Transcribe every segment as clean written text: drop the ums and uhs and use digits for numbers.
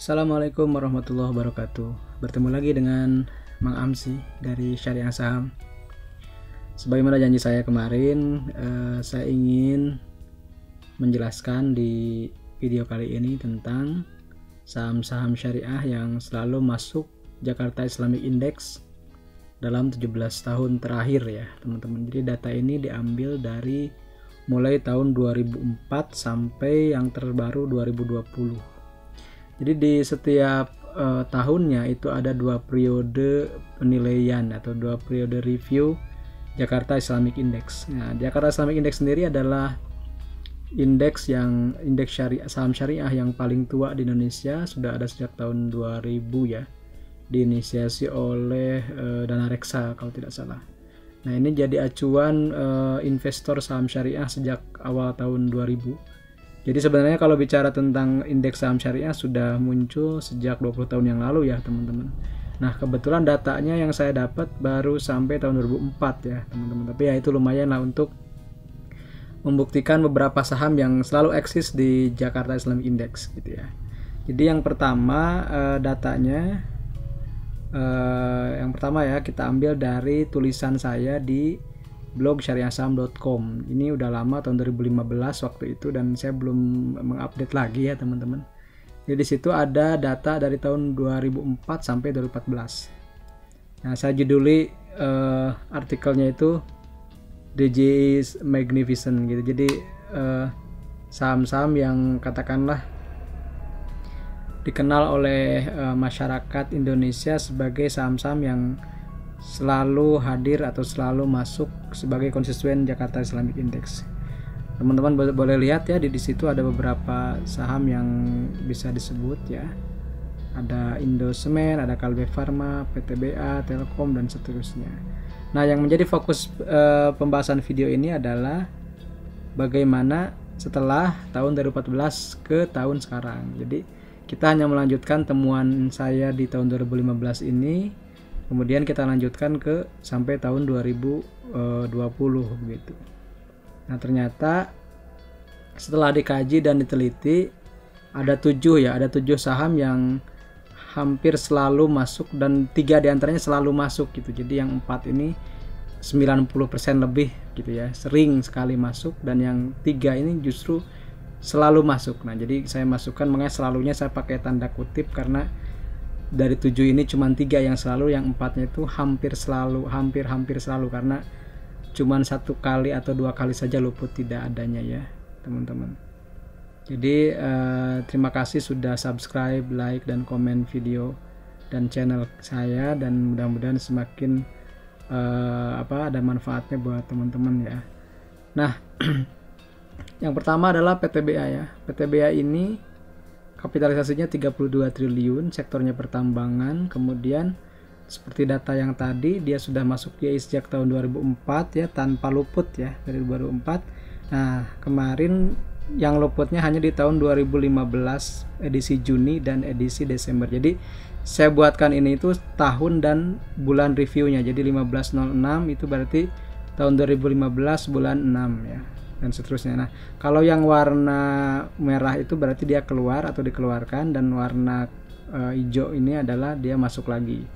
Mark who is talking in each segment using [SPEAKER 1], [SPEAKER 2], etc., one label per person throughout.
[SPEAKER 1] Assalamualaikum warahmatullahi wabarakatuh. Bertemu lagi dengan Mang Amsi dari Syariah Saham. Sebagaimana janji saya kemarin, saya ingin menjelaskan di video kali ini tentang saham-saham syariah yang selalu masuk Jakarta Islamic Index dalam 17 tahun terakhir ya teman-teman. Jadi data ini diambil dari mulai tahun 2004 sampai yang terbaru 2020. Jadi di setiap tahunnya itu ada 2 periode penilaian atau 2 periode review Jakarta Islamic Index. Nah, Jakarta Islamic Index sendiri adalah indeks syariah, saham syariah yang paling tua di Indonesia, sudah ada sejak tahun 2000 ya. Diinisiasi oleh Dana Reksa kalau tidak salah. Nah, ini jadi acuan investor saham syariah sejak awal tahun 2000. Jadi sebenarnya kalau bicara tentang indeks saham syariah sudah muncul sejak 20 tahun yang lalu ya teman-teman. Nah, kebetulan datanya yang saya dapat baru sampai tahun 2004 ya teman-teman. Tapi ya itu lumayan lah untuk membuktikan beberapa saham yang selalu eksis di Jakarta Islamic Index gitu ya. Jadi yang pertama datanya yang pertama ya kita ambil dari tulisan saya di blog syariahsaham.com. Ini udah lama, tahun 2015 waktu itu, dan saya belum mengupdate lagi ya teman-teman. Jadi di situ ada data dari tahun 2004 sampai 2014. Nah, saya juduli artikelnya itu DJ is Magnificent gitu. Jadi saham-saham yang katakanlah dikenal oleh masyarakat Indonesia sebagai saham-saham yang selalu hadir atau selalu masuk sebagai konstituen Jakarta Islamic Index. Teman-teman boleh lihat ya di situ ada beberapa saham yang bisa disebut ya. Ada Indosemen, ada Kalbe Farma, PTBA, Telkom dan seterusnya. Nah, yang menjadi fokus pembahasan video ini adalah bagaimana setelah tahun 2014 ke tahun sekarang. Jadi kita hanya melanjutkan temuan saya di tahun 2015 ini. Kemudian kita lanjutkan ke sampai tahun 2020 begitu. Nah, ternyata setelah dikaji dan diteliti ada 7 saham yang hampir selalu masuk dan 3 diantaranya selalu masuk gitu. Jadi yang 4 ini 90% lebih gitu ya, sering sekali masuk, dan yang 3 ini justru selalu masuk. Nah, jadi saya masukkan, makanya selalunya saya pakai tanda kutip karena dari 7 ini cuma 3 yang selalu, yang 4-nya itu hampir selalu, hampir selalu, karena cuma 1 kali atau 2 kali saja luput tidak adanya ya teman-teman. Jadi terima kasih sudah subscribe, like dan komen video dan channel saya, dan mudah-mudahan semakin ada manfaatnya buat teman-teman ya. Nah, yang pertama adalah PTBA ya. PTBA ini kapitalisasinya 32 triliun, sektornya pertambangan. Kemudian seperti data yang tadi, dia sudah masuk GI sejak tahun 2004 ya, tanpa luput ya dari 2004. Nah, kemarin yang luputnya hanya di tahun 2015 edisi Juni dan edisi Desember. Jadi saya buatkan ini itu tahun dan bulan reviewnya. Jadi 1506 itu berarti tahun 2015 bulan 6 ya, dan seterusnya. Nah, kalau yang warna merah itu berarti dia keluar atau dikeluarkan, dan warna hijau ini adalah dia masuk lagi.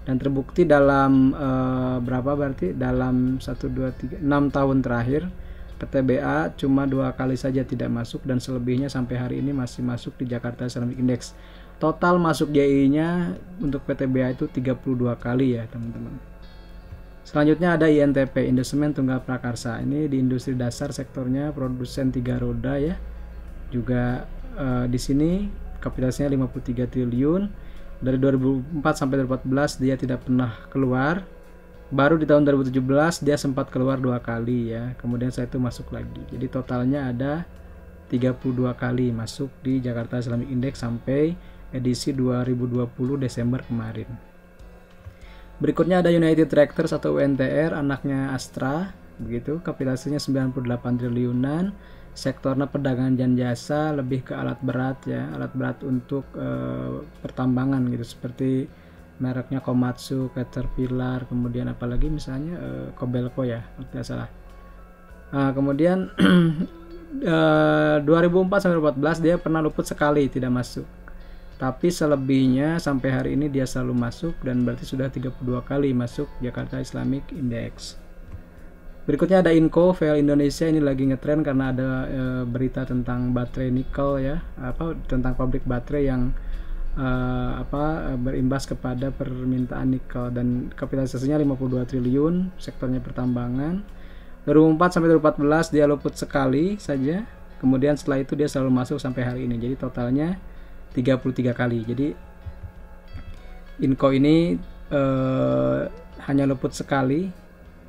[SPEAKER 1] Dan terbukti dalam berarti dalam 6 tahun terakhir PTBA cuma 2 kali saja tidak masuk, dan selebihnya sampai hari ini masih masuk di Jakarta Islamic Index. Total masuk JI-nya untuk PTBA itu 32 kali ya teman-teman. Selanjutnya ada INTP, Indosemen Tunggal Prakarsa. Ini di industri dasar, sektornya produsen 3 roda ya. Juga di sini kapitalisasinya 53 triliun. Dari 2004 sampai 2014 dia tidak pernah keluar. Baru di tahun 2017 dia sempat keluar 2 kali ya. Kemudian saya itu masuk lagi. Jadi totalnya ada 32 kali masuk di Jakarta Islamic Index sampai edisi 2020 Desember kemarin. Berikutnya ada United Tractors atau UNTR, anaknya Astra, begitu. Kapitalisasinya 98 triliunan, sektornya perdagangan dan jasa, lebih ke alat berat ya, alat berat untuk pertambangan gitu, seperti mereknya Komatsu, Caterpillar, kemudian apalagi misalnya Kobelco ya, kalau tidak salah. Nah, kemudian 2004 sampai 2014 dia pernah luput sekali tidak masuk. Tapi selebihnya sampai hari ini dia selalu masuk, dan berarti sudah 32 kali masuk Jakarta Islamic Index. Berikutnya ada Inco VL Indonesia. Ini lagi ngetren karena ada berita tentang baterai nikel ya, tentang pabrik baterai yang berimbas kepada permintaan nikel, dan kapitalisasinya 52 triliun, sektornya pertambangan. 2004 sampai 2014 dia luput sekali saja. Kemudian setelah itu dia selalu masuk sampai hari ini. Jadi totalnya 33 kali. Jadi Inco ini hanya luput sekali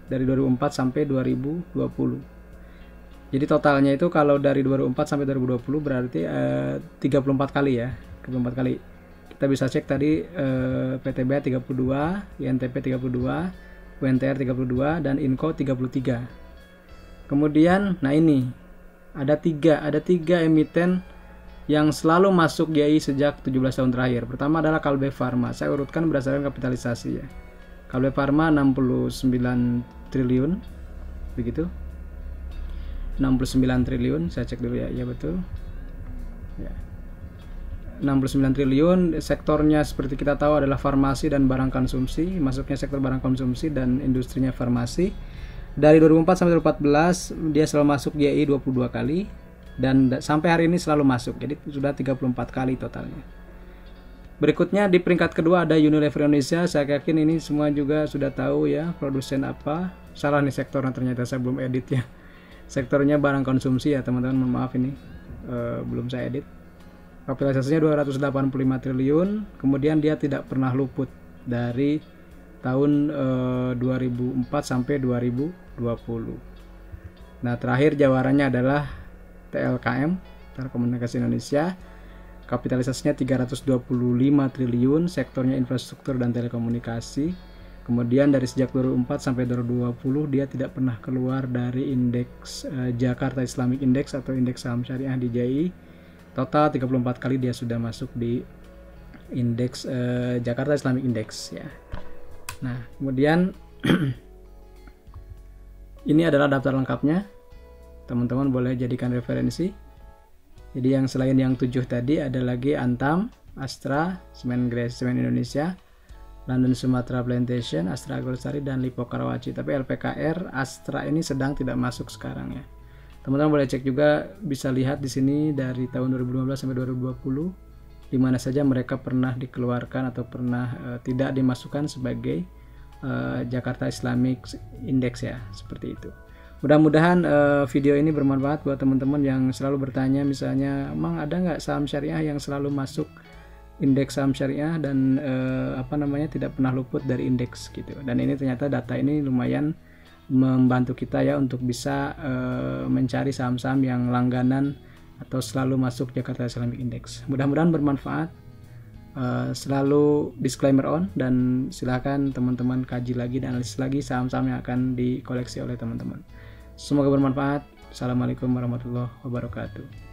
[SPEAKER 1] dari 2004 sampai 2020. Jadi totalnya itu kalau dari 2004 sampai 2020 berarti 34 kali ya. 34 kali. Kita bisa cek tadi PTBA 32, INTP 32, UNTR 32, dan Inco 33. Kemudian, nah ini ada tiga emiten yang selalu masuk GI sejak 17 tahun terakhir. Pertama adalah Kalbe Pharma. Saya urutkan berdasarkan kapitalisasi ya. Kalbe Pharma 69 triliun, begitu. 69 triliun, saya cek dulu ya, betul. Ya. 69 triliun, sektornya seperti kita tahu adalah farmasi dan barang konsumsi, masuknya sektor barang konsumsi dan industrinya farmasi. Dari 2004 sampai 2014 dia selalu masuk GI 22 kali, dan sampai hari ini selalu masuk. Jadi sudah 34 kali totalnya. Berikutnya di peringkat kedua ada Unilever Indonesia. Saya yakin ini semua juga sudah tahu ya, produsen apa. Salah nih sektornya, ternyata saya belum edit ya. Sektornya barang konsumsi ya teman-teman, mohon maaf ini belum saya edit. Kapitalisasinya 285 triliun. Kemudian dia tidak pernah luput dari tahun 2004 sampai 2020. Nah, terakhir jawarannya adalah TLKM, Telekomunikasi Indonesia. Kapitalisasinya 325 triliun, sektornya infrastruktur dan telekomunikasi. Kemudian dari sejak 2004 sampai 2020 dia tidak pernah keluar dari indeks Jakarta Islamic Index atau indeks saham syariah di JI. Total 34 kali dia sudah masuk di indeks Jakarta Islamic Index ya. Nah, kemudian ini adalah daftar lengkapnya. Teman-teman boleh jadikan referensi. Jadi yang selain yang 7 tadi ada lagi Antam, Astra, Semen Indonesia, London Sumatra Plantation, Astra Agrosari, dan Lipo Karawaci. Tapi LPKR Astra ini sedang tidak masuk sekarang ya. Teman-teman boleh cek juga, bisa lihat di sini dari tahun 2015 sampai 2020 di mana saja mereka pernah dikeluarkan atau pernah tidak dimasukkan sebagai Jakarta Islamic Index ya, seperti itu. Mudah-mudahan video ini bermanfaat buat teman-teman yang selalu bertanya, misalnya emang ada nggak saham syariah yang selalu masuk indeks saham syariah dan tidak pernah luput dari indeks gitu. Dan ini ternyata data ini lumayan membantu kita ya untuk bisa mencari saham-saham yang langganan atau selalu masuk Jakarta Islamic Index. Mudah-mudahan bermanfaat. Selalu disclaimer on, dan silakan teman-teman kaji lagi dan analisis lagi saham-saham yang akan dikoleksi oleh teman-teman. Semoga bermanfaat. Assalamualaikum warahmatullahi wabarakatuh.